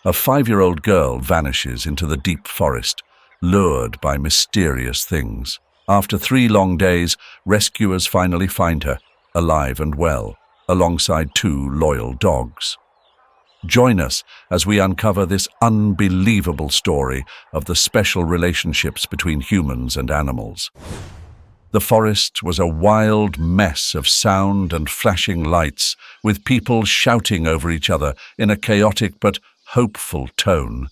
A 5-year-old girl vanishes into the deep forest, lured by mysterious things. After 3 long days, rescuers finally find her, alive and well, alongside 2 loyal dogs. Join us as we uncover this unbelievable story of the special relationships between humans and animals. The forest was a wild mess of sound and flashing lights, with people shouting over each other in a chaotic but hopeful tone.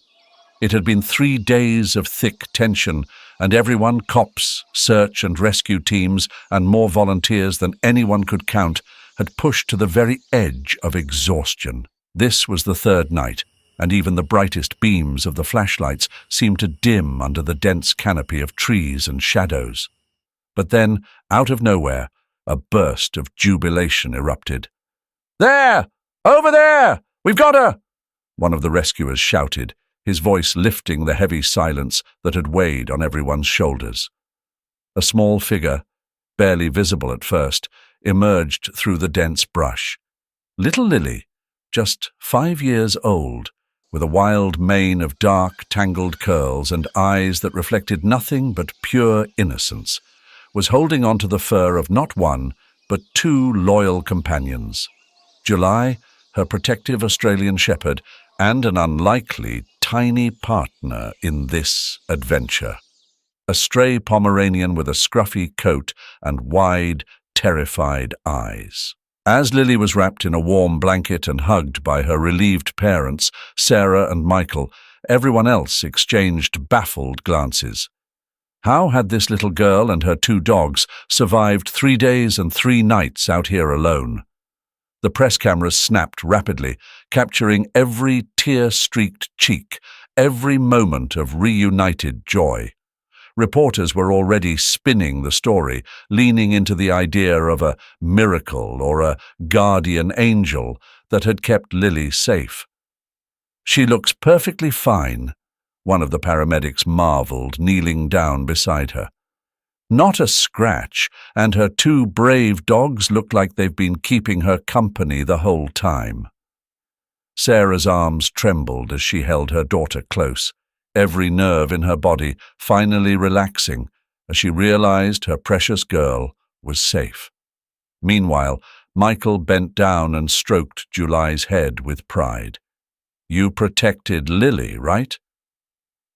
It had been 3 days of thick tension, and everyone, cops, search and rescue teams, and more volunteers than anyone could count, had pushed to the very edge of exhaustion. This was the 3rd night, and even the brightest beams of the flashlights seemed to dim under the dense canopy of trees and shadows. But then, out of nowhere, a burst of jubilation erupted. "There! Over there! We've got her!" one of the rescuers shouted, his voice lifting the heavy silence that had weighed on everyone's shoulders. A small figure, barely visible at first, emerged through the dense brush. Little Lily, just 5 years old, with a wild mane of dark, tangled curls and eyes that reflected nothing but pure innocence, was holding on to the fur of not 1, but 2 loyal companions. July, her protective Australian shepherd, and an unlikely, tiny partner in this adventure. A stray Pomeranian with a scruffy coat and wide, terrified eyes. As Lily was wrapped in a warm blanket and hugged by her relieved parents, Sarah and Michael, everyone else exchanged baffled glances. How had this little girl and her 2 dogs survived 3 days and 3 nights out here alone? The press cameras snapped rapidly, capturing every tear-streaked cheek, every moment of reunited joy. Reporters were already spinning the story, leaning into the idea of a miracle or a guardian angel that had kept Lily safe. "She looks perfectly fine," one of the paramedics marveled, kneeling down beside her. "Not a scratch, and her 2 brave dogs look like they've been keeping her company the whole time." Sarah's arms trembled as she held her daughter close, every nerve in her body finally relaxing as she realized her precious girl was safe. Meanwhile, Michael bent down and stroked July's head with pride. "You protected Lily, right?"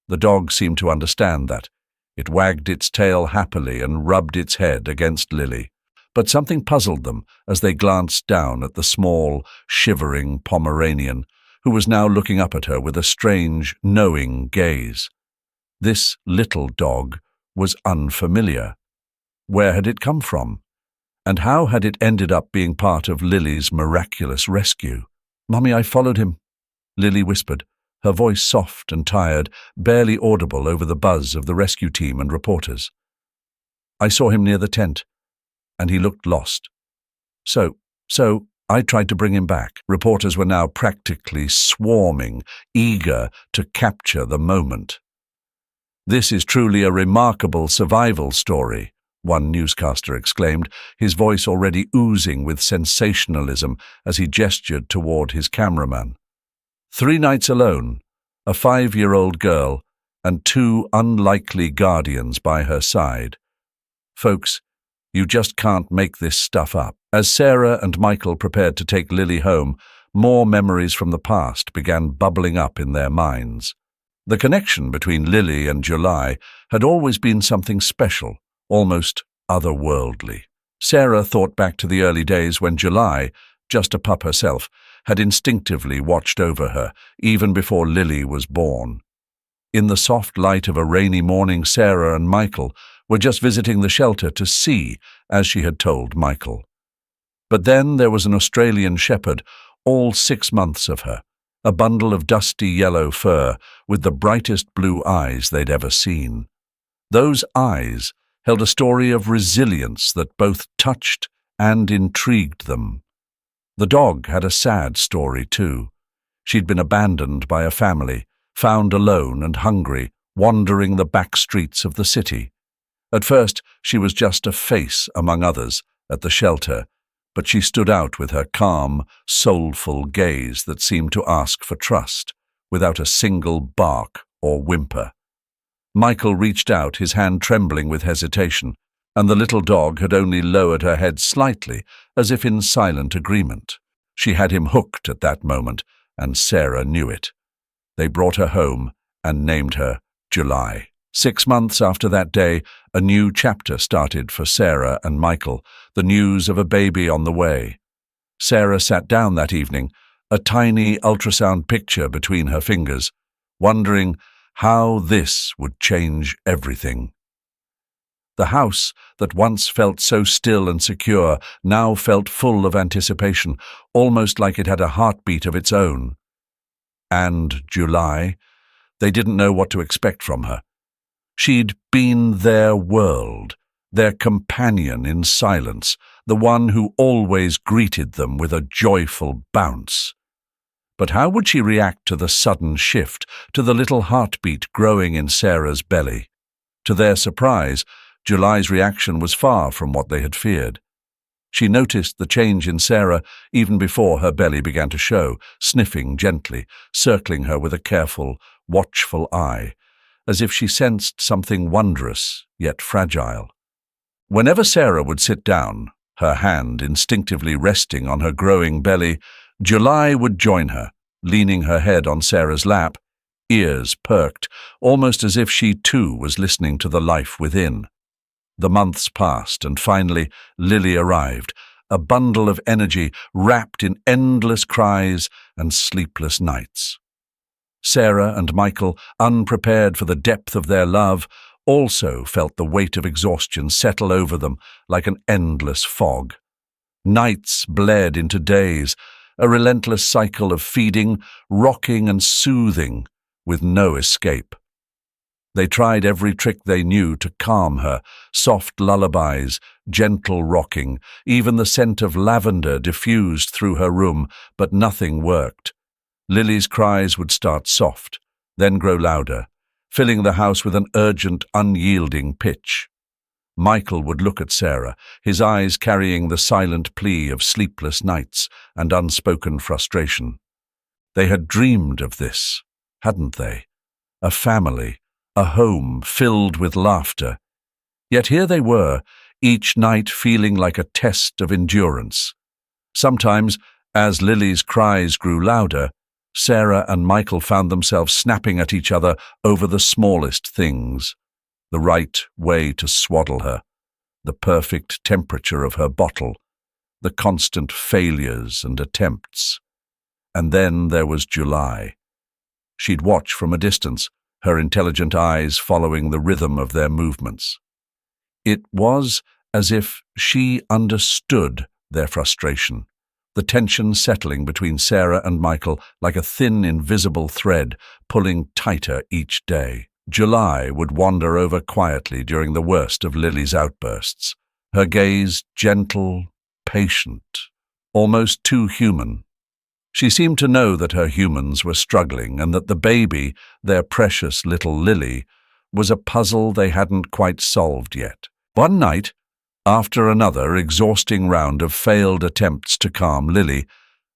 The dog seemed to understand that. It wagged its tail happily and rubbed its head against Lily. But something puzzled them as they glanced down at the small, shivering Pomeranian, who was now looking up at her with a strange, knowing gaze. This little dog was unfamiliar. Where had it come from? And how had it ended up being part of Lily's miraculous rescue? "Mummy, I followed him," Lily whispered, her voice soft and tired, barely audible over the buzz of the rescue team and reporters. "I saw him near the tent, and he looked lost. So I tried to bring him back." Reporters were now practically swarming, eager to capture the moment. "This is truly a remarkable survival story," one newscaster exclaimed, his voice already oozing with sensationalism as he gestured toward his cameraman. 3 nights alone, a 5-year-old girl, and 2 unlikely guardians by her side. Folks, you just can't make this stuff up. As Sarah and Michael prepared to take Lily home, more memories from the past began bubbling up in their minds. The connection between Lily and July had always been something special, almost otherworldly. Sarah thought back to the early days when July, just a pup herself, had instinctively watched over her, even before Lily was born. In the soft light of a rainy morning, Sarah and Michael were just visiting the shelter to see, as she had told Michael. But then there was an Australian shepherd, all 6 months of her, a bundle of dusty yellow fur with the brightest blue eyes they'd ever seen. Those eyes held a story of resilience that both touched and intrigued them. The dog had a sad story too. She'd been abandoned by a family, found alone and hungry, wandering the back streets of the city. At first, she was just a face among others at the shelter, but she stood out with her calm, soulful gaze that seemed to ask for trust, without a single bark or whimper. Michael reached out, his hand trembling with hesitation, and the little dog had only lowered her head slightly, as if in silent agreement. She had him hooked at that moment, and Sarah knew it. They brought her home and named her July. 6 months after that day, a new chapter started for Sarah and Michael, the news of a baby on the way. Sarah sat down that evening, a tiny ultrasound picture between her fingers, wondering how this would change everything. The house that once felt so still and secure now felt full of anticipation, almost like it had a heartbeat of its own. And July, they didn't know what to expect from her. She'd been their world, their companion in silence, the one who always greeted them with a joyful bounce. But how would she react to the sudden shift, to the little heartbeat growing in Sarah's belly? To their surprise, July's reaction was far from what they had feared. She noticed the change in Sarah even before her belly began to show, sniffing gently, circling her with a careful, watchful eye, as if she sensed something wondrous yet fragile. Whenever Sarah would sit down, her hand instinctively resting on her growing belly, July would join her, leaning her head on Sarah's lap, ears perked, almost as if she too was listening to the life within. The months passed, and finally Lily arrived, a bundle of energy wrapped in endless cries and sleepless nights. Sarah and Michael, unprepared for the depth of their love, also felt the weight of exhaustion settle over them like an endless fog. Nights bled into days, a relentless cycle of feeding, rocking and soothing, with no escape. They tried every trick they knew to calm her, soft lullabies, gentle rocking, even the scent of lavender diffused through her room, but nothing worked. Lily's cries would start soft, then grow louder, filling the house with an urgent, unyielding pitch. Michael would look at Sarah, his eyes carrying the silent plea of sleepless nights and unspoken frustration. They had dreamed of this, hadn't they? A family, a home filled with laughter. Yet here they were, each night feeling like a test of endurance. Sometimes, as Lily's cries grew louder, Sarah and Michael found themselves snapping at each other over the smallest things. The right way to swaddle her, the perfect temperature of her bottle, the constant failures and attempts. And then there was July. She'd watch from a distance, her intelligent eyes following the rhythm of their movements. It was as if she understood their frustration, the tension settling between Sarah and Michael like a thin, invisible thread, pulling tighter each day. July would wander over quietly during the worst of Lily's outbursts, her gaze gentle, patient, almost too human. She seemed to know that her humans were struggling and that the baby, their precious little Lily, was a puzzle they hadn't quite solved yet. One night, after another exhausting round of failed attempts to calm Lily,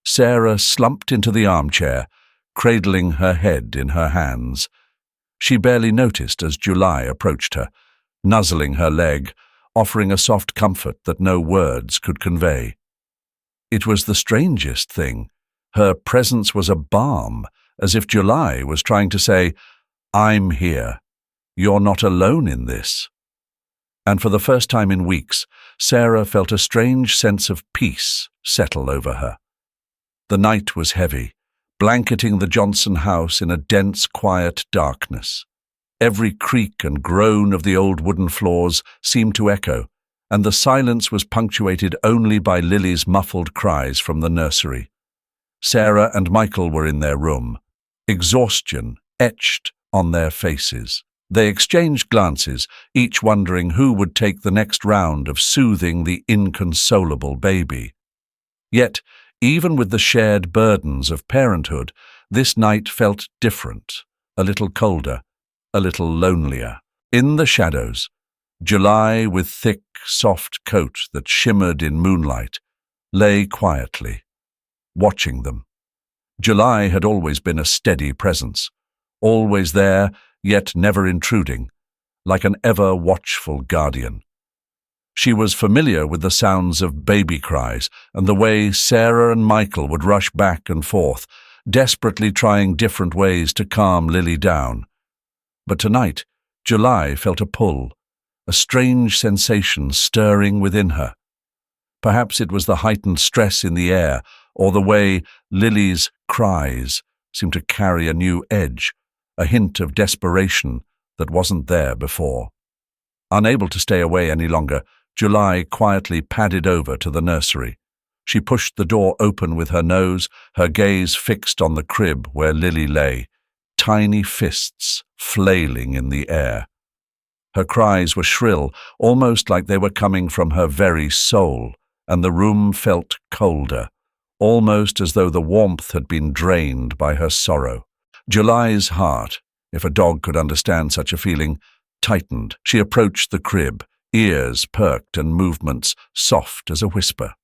Sarah slumped into the armchair, cradling her head in her hands. She barely noticed as July approached her, nuzzling her leg, offering a soft comfort that no words could convey. It was the strangest thing. Her presence was a balm, as if July was trying to say, "I'm here. You're not alone in this." And for the first time in weeks, Sarah felt a strange sense of peace settle over her. The night was heavy, blanketing the Johnson house in a dense, quiet darkness. Every creak and groan of the old wooden floors seemed to echo, and the silence was punctuated only by Lily's muffled cries from the nursery. Sarah and Michael were in their room, exhaustion etched on their faces. They exchanged glances, each wondering who would take the next round of soothing the inconsolable baby. Yet, even with the shared burdens of parenthood, this night felt different, a little colder, a little lonelier. In the shadows, July, with thick, soft coat that shimmered in moonlight, lay quietly, watching them. July had always been a steady presence, always there, yet never intruding, like an ever-watchful guardian. She was familiar with the sounds of baby cries and the way Sarah and Michael would rush back and forth, desperately trying different ways to calm Lily down. But tonight, July felt a pull, a strange sensation stirring within her. Perhaps it was the heightened stress in the air, or the way Lily's cries seemed to carry a new edge, a hint of desperation that wasn't there before. Unable to stay away any longer, July quietly padded over to the nursery. She pushed the door open with her nose, her gaze fixed on the crib where Lily lay, tiny fists flailing in the air. Her cries were shrill, almost like they were coming from her very soul, and the room felt colder, almost as though the warmth had been drained by her sorrow. July's heart, if a dog could understand such a feeling, tightened. She approached the crib, ears perked and movements soft as a whisper.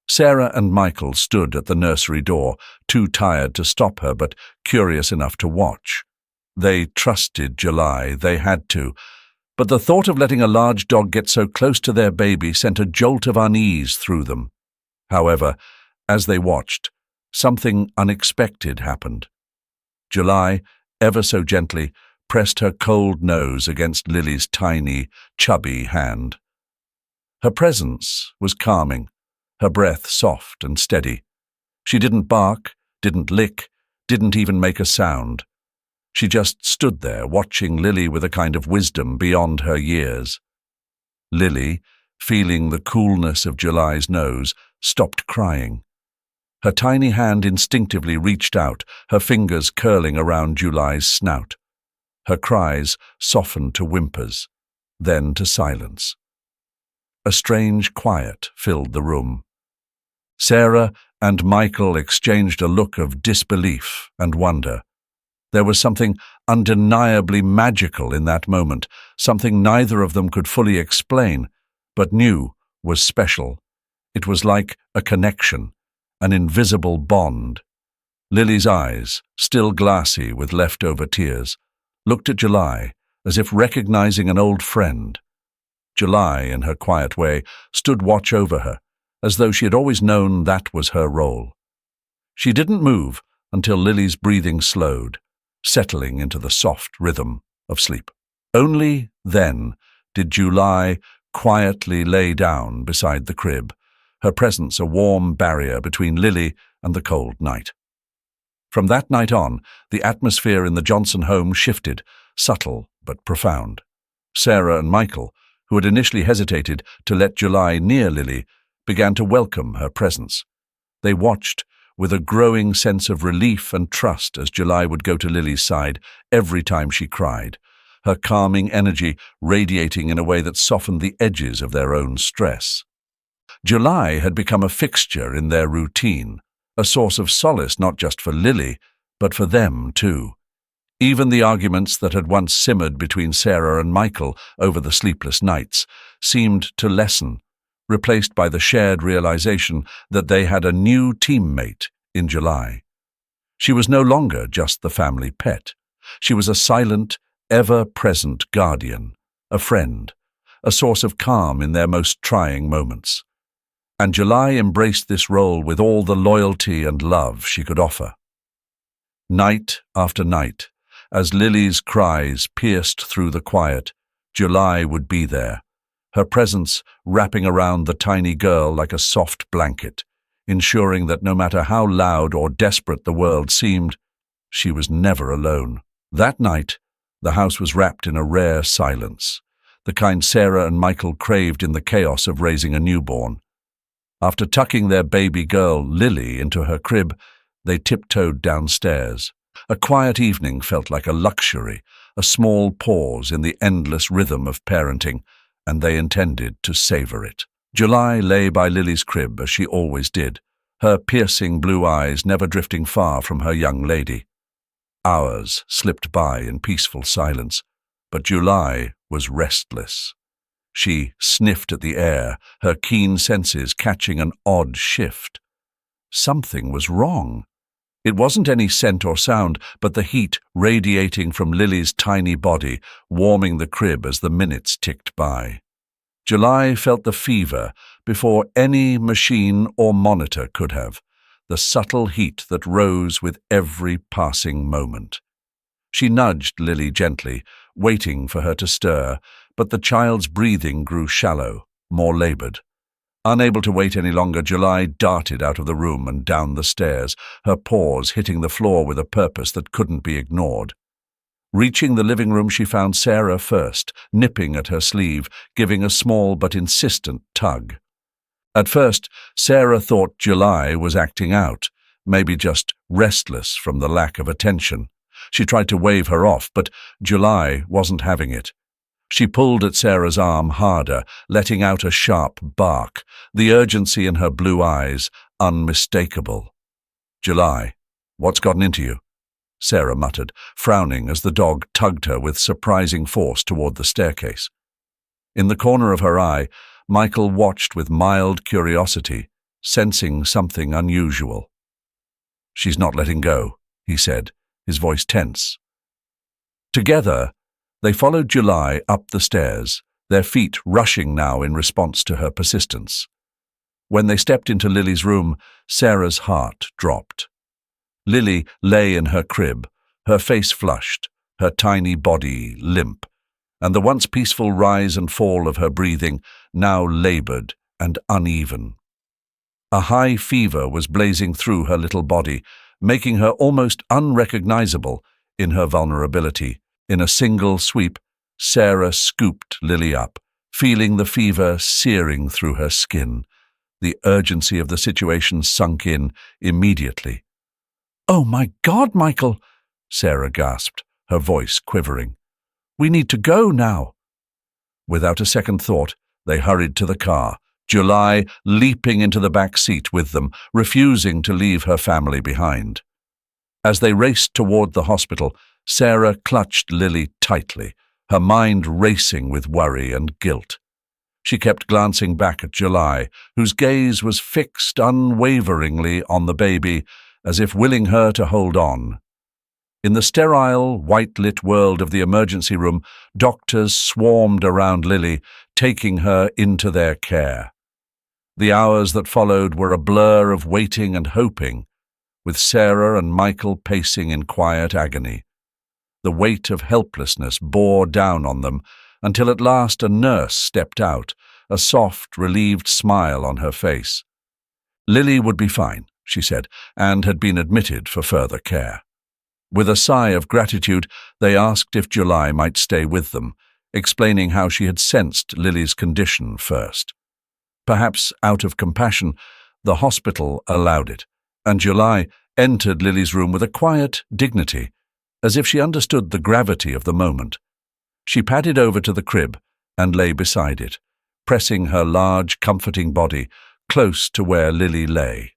Sarah and Michael stood at the nursery door, too tired to stop her but curious enough to watch. They trusted July, they had to, but the thought of letting a large dog get so close to their baby sent a jolt of unease through them. However, as they watched, something unexpected happened. July, ever so gently, pressed her cold nose against Lily's tiny, chubby hand. Her presence was calming, her breath soft and steady. She didn't bark, didn't lick, didn't even make a sound. She just stood there, watching Lily with a kind of wisdom beyond her years. Lily, feeling the coolness of July's nose, stopped crying. Her tiny hand instinctively reached out, her fingers curling around July's snout. Her cries softened to whimpers, then to silence. A strange quiet filled the room. Sarah and Michael exchanged a look of disbelief and wonder. There was something undeniably magical in that moment, something neither of them could fully explain, but knew was special. It was like a connection, an invisible bond. Lily's eyes, still glassy with leftover tears, looked at July as if recognizing an old friend. July, in her quiet way, stood watch over her, as though she had always known that was her role. She didn't move until Lily's breathing slowed, settling into the soft rhythm of sleep. Only then did July quietly lay down beside the crib, her presence a warm barrier between Lily and the cold night. From that night on, the atmosphere in the Johnson home shifted, subtle but profound. Sarah and Michael, who had initially hesitated to let July near Lily, began to welcome her presence. They watched with a growing sense of relief and trust as July would go to Lily's side every time she cried, her calming energy radiating in a way that softened the edges of their own stress. July had become a fixture in their routine, a source of solace not just for Lily, but for them too. Even the arguments that had once simmered between Sarah and Michael over the sleepless nights seemed to lessen, replaced by the shared realization that they had a new teammate in July. She was no longer just the family pet. She was a silent, ever-present guardian, a friend, a source of calm in their most trying moments. And July embraced this role with all the loyalty and love she could offer. Night after night, as Lily's cries pierced through the quiet, July would be there, her presence wrapping around the tiny girl like a soft blanket, ensuring that no matter how loud or desperate the world seemed, she was never alone. That night, the house was wrapped in a rare silence, the kind Sarah and Michael craved in the chaos of raising a newborn. After tucking their baby girl, Lily, into her crib, they tiptoed downstairs. A quiet evening felt like a luxury, a small pause in the endless rhythm of parenting, and they intended to savor it. July lay by Lily's crib as she always did, her piercing blue eyes never drifting far from her young lady. Hours slipped by in peaceful silence, but July was restless. She sniffed at the air, her keen senses catching an odd shift. Something was wrong. It wasn't any scent or sound, but the heat radiating from Lily's tiny body, warming the crib as the minutes ticked by. July felt the fever before any machine or monitor could have, the subtle heat that rose with every passing moment. She nudged Lily gently, waiting for her to stir, but the child's breathing grew shallow, more labored. Unable to wait any longer, July darted out of the room and down the stairs, her paws hitting the floor with a purpose that couldn't be ignored. Reaching the living room, she found Sarah first, nipping at her sleeve, giving a small but insistent tug. At first, Sarah thought July was acting out, maybe just restless from the lack of attention. She tried to wave her off, but July wasn't having it. She pulled at Sarah's arm harder, letting out a sharp bark, the urgency in her blue eyes unmistakable. "July, what's gotten into you?" Sarah muttered, frowning as the dog tugged her with surprising force toward the staircase. In the corner of her eye, Michael watched with mild curiosity, sensing something unusual. "She's not letting go," he said, his voice tense. Together, they followed July up the stairs, their feet rushing now in response to her persistence. When they stepped into Lily's room, Sarah's heart dropped. Lily lay in her crib, her face flushed, her tiny body limp, and the once peaceful rise and fall of her breathing now labored and uneven. A high fever was blazing through her little body, making her almost unrecognizable in her vulnerability. In a single sweep, Sarah scooped Lily up, feeling the fever searing through her skin. The urgency of the situation sunk in immediately. "Oh my God, Michael!" Sarah gasped, her voice quivering. "We need to go now." Without a second thought, they hurried to the car, July leaping into the back seat with them, refusing to leave her family behind. As they raced toward the hospital, Sarah clutched Lily tightly, her mind racing with worry and guilt. She kept glancing back at July, whose gaze was fixed unwaveringly on the baby, as if willing her to hold on. In the sterile, white-lit world of the emergency room, doctors swarmed around Lily, taking her into their care. The hours that followed were a blur of waiting and hoping, with Sarah and Michael pacing in quiet agony. The weight of helplessness bore down on them until at last a nurse stepped out, a soft, relieved smile on her face. Lily would be fine, she said, and had been admitted for further care. With a sigh of gratitude, they asked if July might stay with them, explaining how she had sensed Lily's condition first. Perhaps out of compassion, the hospital allowed it, and July entered Lily's room with a quiet dignity, as if she understood the gravity of the moment. She padded over to the crib and lay beside it, pressing her large, comforting body close to where Lily lay.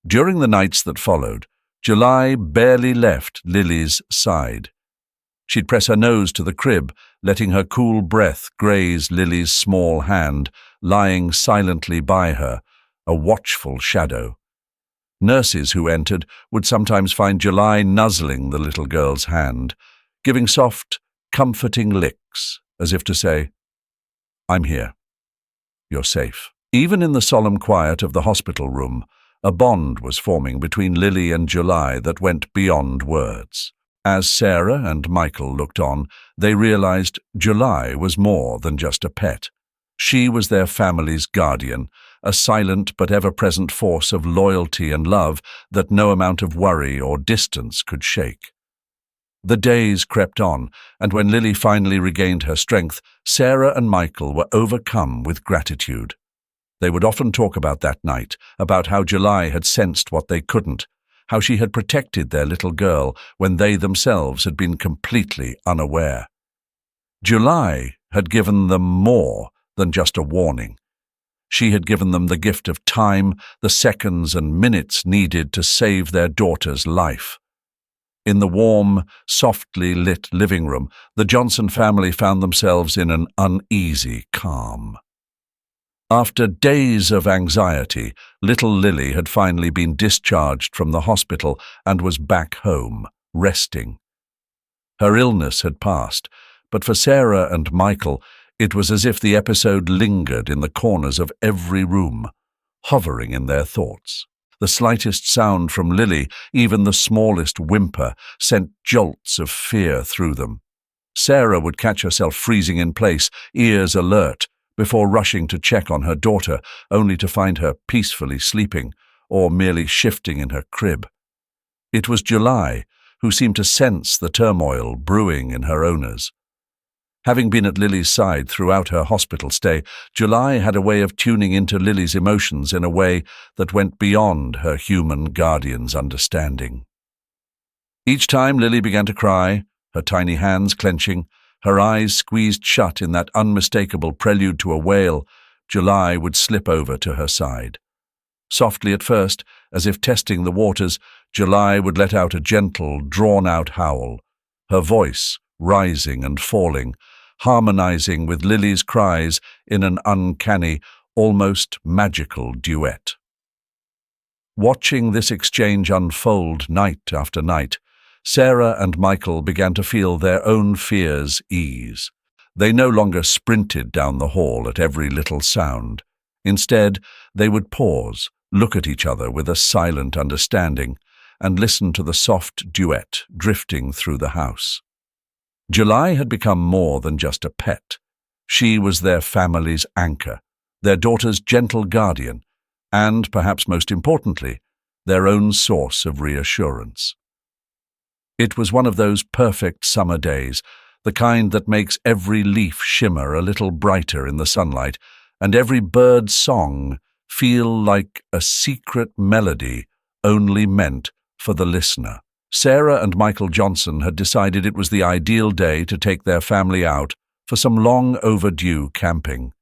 During the nights that followed, July barely left Lily's side. She'd press her nose to the crib, letting her cool breath graze Lily's small hand, lying silently by her, a watchful shadow. Nurses who entered would sometimes find July nuzzling the little girl's hand, giving soft, comforting licks, as if to say, "I'm here. You're safe." Even in the solemn quiet of the hospital room, a bond was forming between Lily and July that went beyond words. As Sarah and Michael looked on, they realized July was more than just a pet. She was their family's guardian, a silent but ever-present force of loyalty and love that no amount of worry or distance could shake. The days crept on, and when Lily finally regained her strength, Sarah and Michael were overcome with gratitude. They would often talk about that night, about how July had sensed what they couldn't, how she had protected their little girl when they themselves had been completely unaware. July had given them more than just a warning. She had given them the gift of time, the seconds and minutes needed to save their daughter's life. In the warm, softly lit living room, the Johnson family found themselves in an uneasy calm. After days of anxiety, little Lily had finally been discharged from the hospital and was back home, resting. Her illness had passed, but for Sarah and Michael, it was as if the episode lingered in the corners of every room, hovering in their thoughts. The slightest sound from Lily, even the smallest whimper, sent jolts of fear through them. Sarah would catch herself freezing in place, ears alert, before rushing to check on her daughter, only to find her peacefully sleeping or merely shifting in her crib. It was July, who seemed to sense the turmoil brewing in her owners. Having been at Lily's side throughout her hospital stay, July had a way of tuning into Lily's emotions in a way that went beyond her human guardian's understanding. Each time Lily began to cry, her tiny hands clenching, her eyes squeezed shut in that unmistakable prelude to a wail, July would slip over to her side. Softly at first, as if testing the waters, July would let out a gentle, drawn-out howl, her voice rising and falling, harmonizing with Lily's cries in an uncanny, almost magical duet. Watching this exchange unfold night after night, Sarah and Michael began to feel their own fears ease. They no longer sprinted down the hall at every little sound. Instead, they would pause, look at each other with a silent understanding, and listen to the soft duet drifting through the house. July had become more than just a pet. She was their family's anchor, their daughter's gentle guardian, and, perhaps most importantly, their own source of reassurance. It was one of those perfect summer days, the kind that makes every leaf shimmer a little brighter in the sunlight, and every bird's song feel like a secret melody only meant for the listener. Sarah and Michael Johnson had decided it was the ideal day to take their family out for some long overdue camping.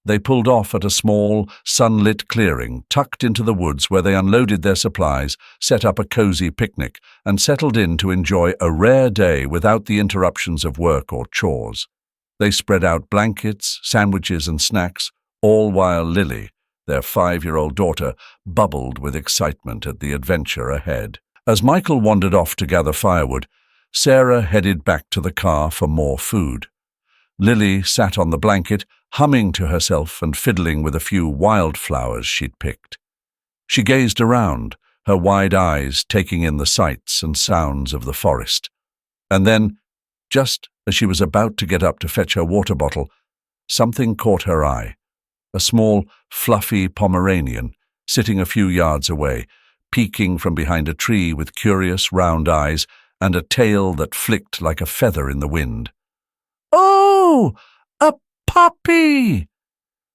They pulled off at a small, sunlit clearing tucked into the woods where they unloaded their supplies, set up a cozy picnic, and settled in to enjoy a rare day without the interruptions of work or chores. They spread out blankets, sandwiches, and snacks, all while Lily, their 5-year-old daughter, bubbled with excitement at the adventure ahead. As Michael wandered off to gather firewood, Sarah headed back to the car for more food. Lily sat on the blanket, humming to herself and fiddling with a few wildflowers she'd picked. She gazed around, her wide eyes taking in the sights and sounds of the forest. And then, just as she was about to get up to fetch her water bottle, something caught her eye. A small, fluffy Pomeranian, sitting a few yards away, peeking from behind a tree with curious round eyes and a tail that flicked like a feather in the wind. "Oh, a puppy!"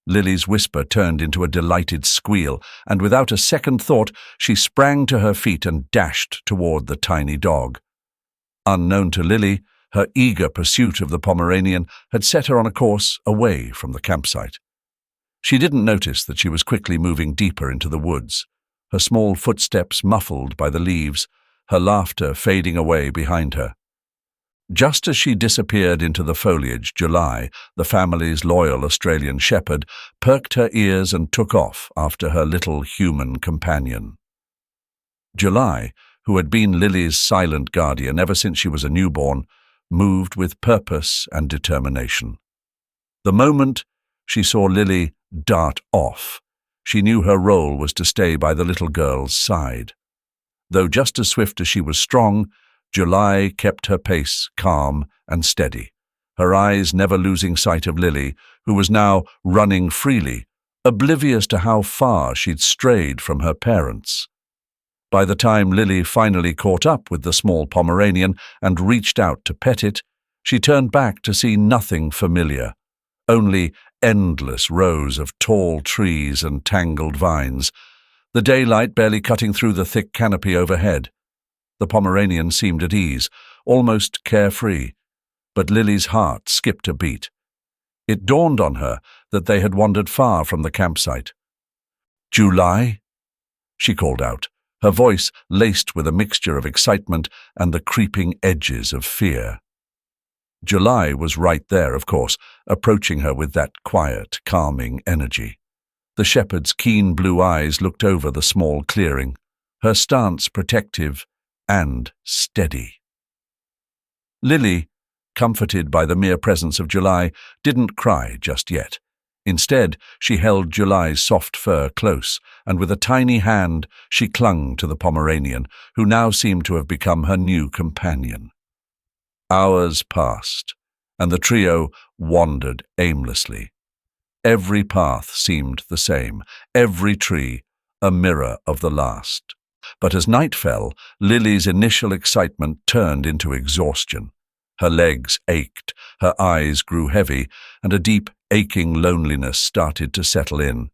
Lily's whisper turned into a delighted squeal, and without a second thought, she sprang to her feet and dashed toward the tiny dog. Unknown to Lily, her eager pursuit of the Pomeranian had set her on a course away from the campsite. She didn't notice that she was quickly moving deeper into the woods, her small footsteps muffled by the leaves, her laughter fading away behind her. Just as she disappeared into the foliage, July, the family's loyal Australian shepherd, perked her ears and took off after her little human companion. July, who had been Lily's silent guardian ever since she was a newborn, moved with purpose and determination. The moment she saw Lily dart off, she knew her role was to stay by the little girl's side. Though just as swift as she was strong, July kept her pace calm and steady, her eyes never losing sight of Lily, who was now running freely, oblivious to how far she'd strayed from her parents. By the time Lily finally caught up with the small Pomeranian and reached out to pet it, she turned back to see nothing familiar, only endless rows of tall trees and tangled vines, the daylight barely cutting through the thick canopy overhead. The Pomeranian seemed at ease, almost carefree, but Lily's heart skipped a beat. It dawned on her that they had wandered far from the campsite. "July?" she called out, her voice laced with a mixture of excitement and the creeping edges of fear. July was right there, of course, approaching her with that quiet, calming energy. The shepherd's keen blue eyes looked over the small clearing, her stance protective and steady. Lily, comforted by the mere presence of July, didn't cry just yet. Instead, she held July's soft fur close, and with a tiny hand she clung to the Pomeranian, who now seemed to have become her new companion. Hours passed, and the trio wandered aimlessly. Every path seemed the same, every tree a mirror of the last. But as night fell, Lily's initial excitement turned into exhaustion. Her legs ached, her eyes grew heavy, and a deep, aching loneliness started to settle in.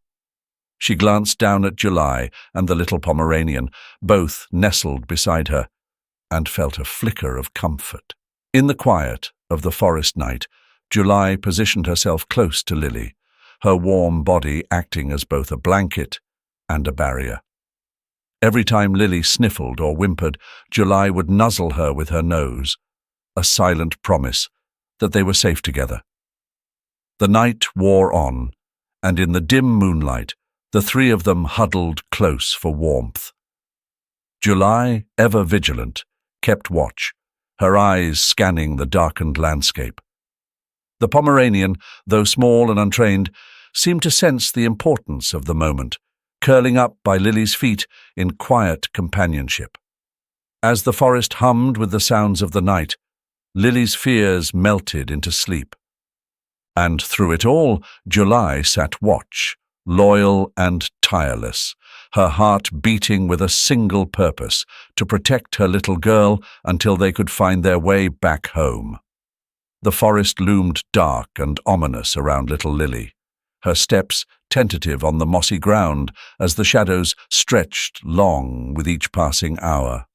She glanced down at July and the little Pomeranian, both nestled beside her, and felt a flicker of comfort. In the quiet of the forest night, July positioned herself close to Lily, her warm body acting as both a blanket and a barrier. Every time Lily sniffled or whimpered, July would nuzzle her with her nose, a silent promise that they were safe together. The night wore on, and in the dim moonlight, the three of them huddled close for warmth. July, ever vigilant, kept watch, her eyes scanning the darkened landscape. The Pomeranian, though small and untrained, seemed to sense the importance of the moment, curling up by Lily's feet in quiet companionship. As the forest hummed with the sounds of the night, Lily's fears melted into sleep. And through it all, July sat watch, loyal and tireless, her heart beating with a single purpose, to protect her little girl until they could find their way back home. The forest loomed dark and ominous around little Lily, her steps tentative on the mossy ground as the shadows stretched long with each passing hour.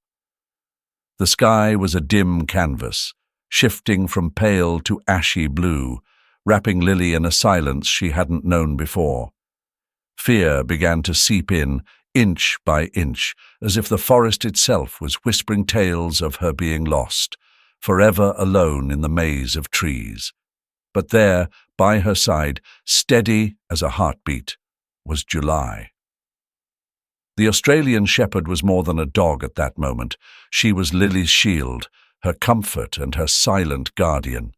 The sky was a dim canvas, shifting from pale to ashy blue, wrapping Lily in a silence she hadn't known before. Fear began to seep in, inch by inch, as if the forest itself was whispering tales of her being lost, forever alone in the maze of trees. But there, by her side, steady as a heartbeat, was July. The Australian shepherd was more than a dog at that moment. She was Lily's shield, her comfort and her silent guardian.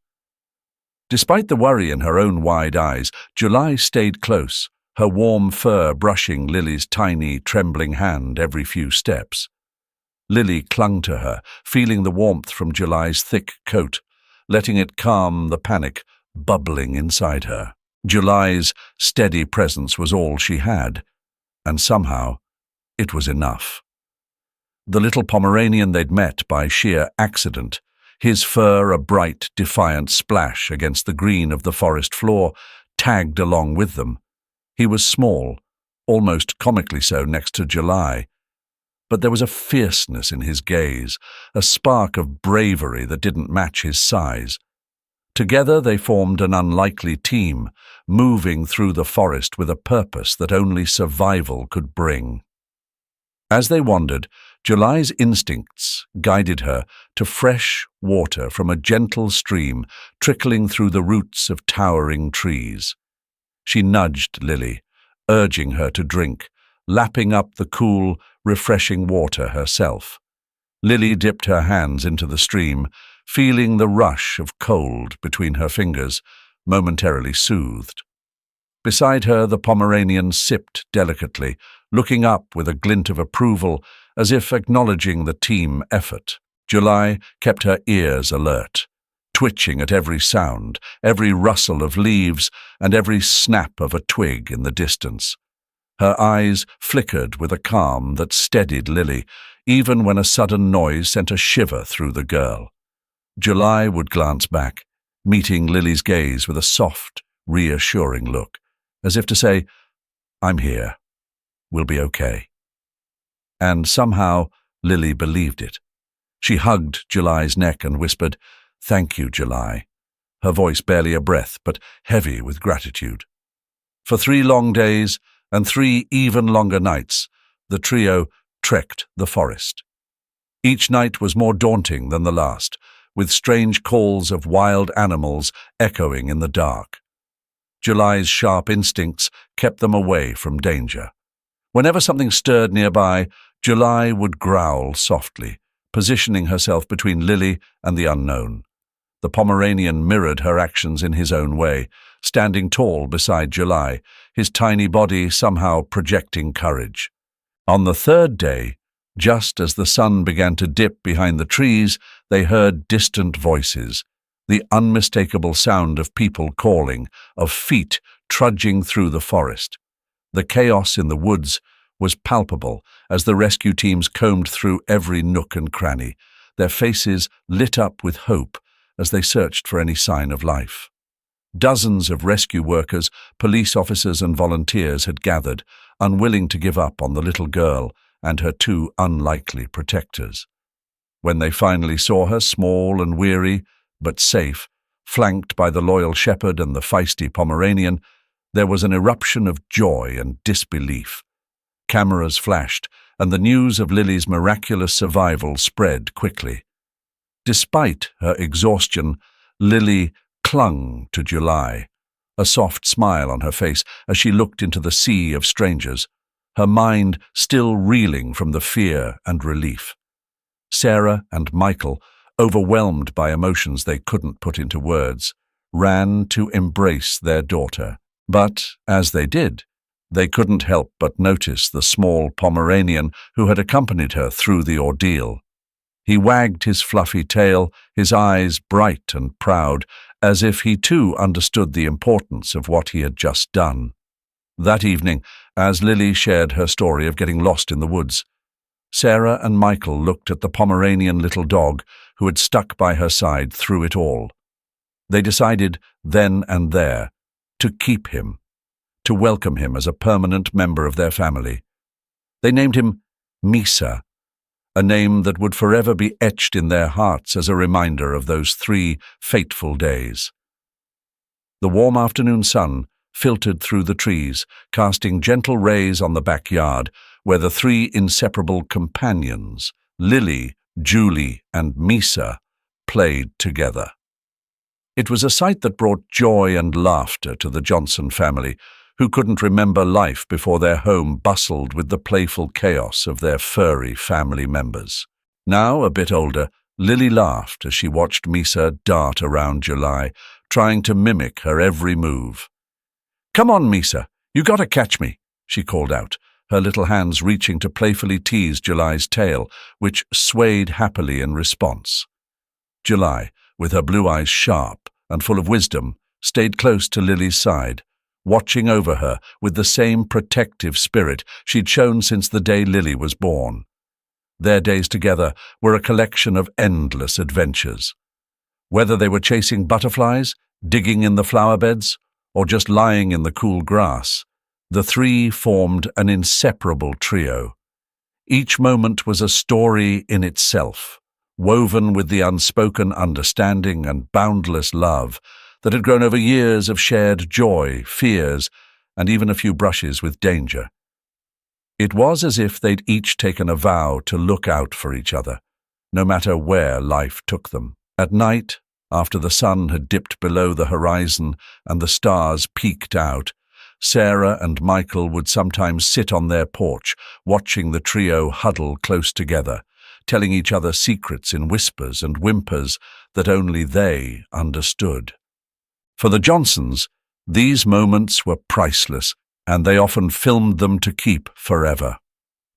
Despite the worry in her own wide eyes, July stayed close, her warm fur brushing Lily's tiny, trembling hand every few steps. Lily clung to her, feeling the warmth from July's thick coat, letting it calm the panic bubbling inside her. July's steady presence was all she had, and somehow it was enough. The little Pomeranian they'd met by sheer accident, his fur a bright, defiant splash against the green of the forest floor, tagged along with them. He was small, almost comically so next to July, but there was a fierceness in his gaze, a spark of bravery that didn't match his size. Together they formed an unlikely team, moving through the forest with a purpose that only survival could bring. As they wandered, July's instincts guided her to fresh water from a gentle stream trickling through the roots of towering trees. She nudged Lily, urging her to drink, lapping up the cool, refreshing water herself. Lily dipped her hands into the stream, feeling the rush of cold between her fingers, momentarily soothed. Beside her, the Pomeranian sipped delicately, looking up with a glint of approval, as if acknowledging the team effort. July kept her ears alert, twitching at every sound, every rustle of leaves, and every snap of a twig in the distance. Her eyes flickered with a calm that steadied Lily, even when a sudden noise sent a shiver through the girl. July would glance back, meeting Lily's gaze with a soft, reassuring look, as if to say, "I'm here. We'll be okay." And somehow Lily believed it. She hugged July's neck and whispered, "Thank you, July," her voice barely a breath, but heavy with gratitude. For 3 long days and 3 even longer nights, the trio trekked the forest. Each night was more daunting than the last, with strange calls of wild animals echoing in the dark. July's sharp instincts kept them away from danger. Whenever something stirred nearby, July would growl softly, positioning herself between Lily and the unknown. The Pomeranian mirrored her actions in his own way, standing tall beside July, his tiny body somehow projecting courage. On the third day, just as the sun began to dip behind the trees, they heard distant voices, the unmistakable sound of people calling, of feet trudging through the forest. The chaos in the woods was palpable as the rescue teams combed through every nook and cranny, their faces lit up with hope as they searched for any sign of life. Dozens of rescue workers, police officers and volunteers had gathered, unwilling to give up on the little girl and her two unlikely protectors. When they finally saw her, small and weary, but safe, flanked by the loyal shepherd and the feisty Pomeranian, there was an eruption of joy and disbelief. Cameras flashed, and the news of Lily's miraculous survival spread quickly. Despite her exhaustion, Lily clung to July, a soft smile on her face as she looked into the sea of strangers, her mind still reeling from the fear and relief. Sarah and Michael, overwhelmed by emotions they couldn't put into words, ran to embrace their daughter. But, as they did, they couldn't help but notice the small Pomeranian who had accompanied her through the ordeal. He wagged his fluffy tail, his eyes bright and proud, as if he too understood the importance of what he had just done. That evening, as Lily shared her story of getting lost in the woods, Sarah and Michael looked at the Pomeranian little dog who had stuck by her side through it all. They decided, then and there, to keep him, to welcome him as a permanent member of their family. They named him Misa, a name that would forever be etched in their hearts as a reminder of those 3 fateful days. The warm afternoon sun filtered through the trees, casting gentle rays on the backyard, where the 3 inseparable companions, Lily, Julie, and Misa, played together. It was a sight that brought joy and laughter to the Johnson family, who couldn't remember life before their home bustled with the playful chaos of their furry family members. Now, a bit older, Lily laughed as she watched Misa dart around July, trying to mimic her every move. "Come on, Misa, you gotta catch me," she called out, her little hands reaching to playfully tease July's tail, which swayed happily in response. July, with her blue eyes sharp and full of wisdom, stayed close to Lily's side, watching over her with the same protective spirit she'd shown since the day Lily was born. Their days together were a collection of endless adventures. Whether they were chasing butterflies, digging in the flower beds, or just lying in the cool grass, the 3 formed an inseparable trio. Each moment was a story in itself, woven with the unspoken understanding and boundless love that had grown over years of shared joy, fears, and even a few brushes with danger. It was as if they'd each taken a vow to look out for each other, no matter where life took them. At night, after the sun had dipped below the horizon and the stars peeked out, Sarah and Michael would sometimes sit on their porch, watching the trio huddle close together, telling each other secrets in whispers and whimpers that only they understood. For the Johnsons, these moments were priceless, and they often filmed them to keep forever.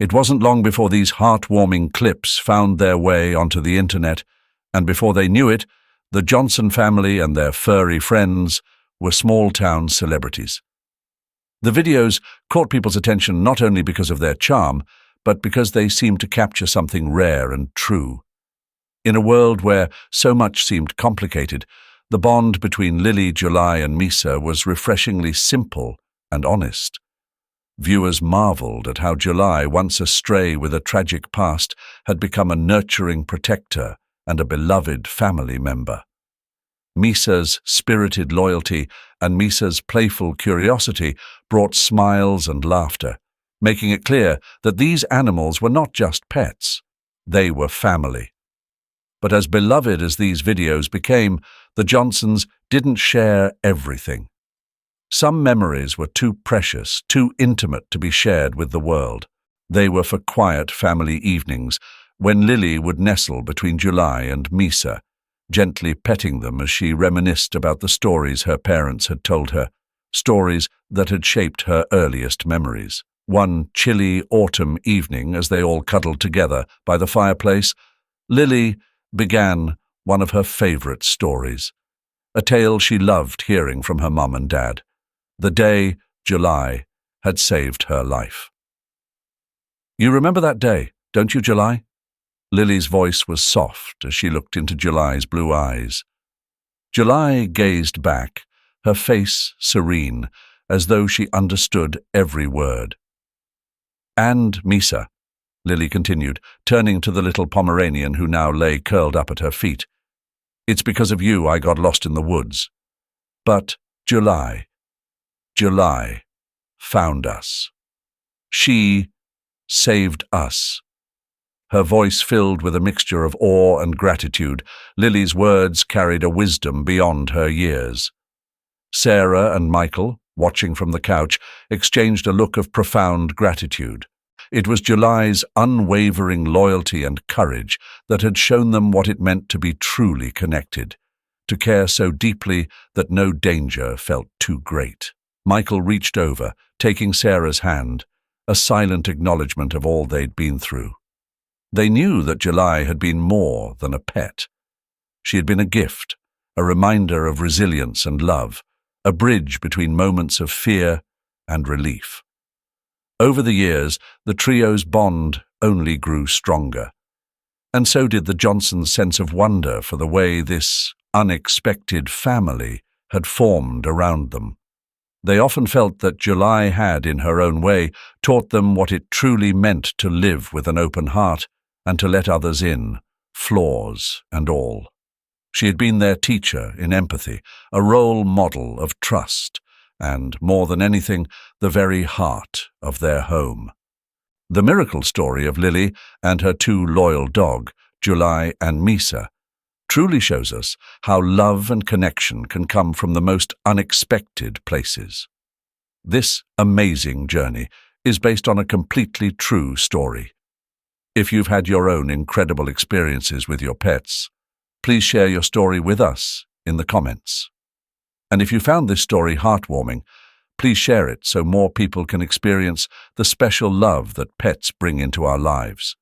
It wasn't long before these heartwarming clips found their way onto the internet, and before they knew it, the Johnson family and their furry friends were small-town celebrities. The videos caught people's attention not only because of their charm, but because they seemed to capture something rare and true. In a world where so much seemed complicated, the bond between Lily, July, and Misa was refreshingly simple and honest. Viewers marveled at how July, once a stray with a tragic past, had become a nurturing protector and a beloved family member. Misa's spirited loyalty and Misa's playful curiosity brought smiles and laughter, making it clear that these animals were not just pets, they were family. But as beloved as these videos became, the Johnsons didn't share everything. Some memories were too precious, too intimate to be shared with the world. They were for quiet family evenings, when Lily would nestle between July and Misa, gently petting them as she reminisced about the stories her parents had told her, stories that had shaped her earliest memories. One chilly autumn evening, as they all cuddled together by the fireplace, Lily began one of her favorite stories, a tale she loved hearing from her mum and dad. The day July had saved her life. "You remember that day, don't you, July?" Lily's voice was soft as she looked into July's blue eyes. July gazed back, her face serene, as though she understood every word. "And Misa," Lily continued, turning to the little Pomeranian who now lay curled up at her feet. "It's because of you I got lost in the woods. But July found us. She saved us." Her voice filled with a mixture of awe and gratitude. Lily's words carried a wisdom beyond her years. Sarah and Michael, watching from the couch, exchanged a look of profound gratitude. It was July's unwavering loyalty and courage that had shown them what it meant to be truly connected, to care so deeply that no danger felt too great. Michael reached over, taking Sarah's hand, a silent acknowledgement of all they'd been through. They knew that July had been more than a pet. She had been a gift, a reminder of resilience and love, a bridge between moments of fear and relief. Over the years, the trio's bond only grew stronger, and so did the Johnsons' sense of wonder for the way this unexpected family had formed around them. They often felt that July had, in her own way, taught them what it truly meant to live with an open heart and to let others in, flaws and all. She had been their teacher in empathy, a role model of trust, and, more than anything, the very heart of their home. The miracle story of Lily and her two loyal dogs, July and Misa, truly shows us how love and connection can come from the most unexpected places. This amazing journey is based on a completely true story. If you've had your own incredible experiences with your pets, please share your story with us in the comments. And if you found this story heartwarming, please share it so more people can experience the special love that pets bring into our lives.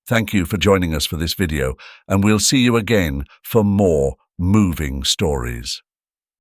Thank you for joining us for this video, and we'll see you again for more moving stories.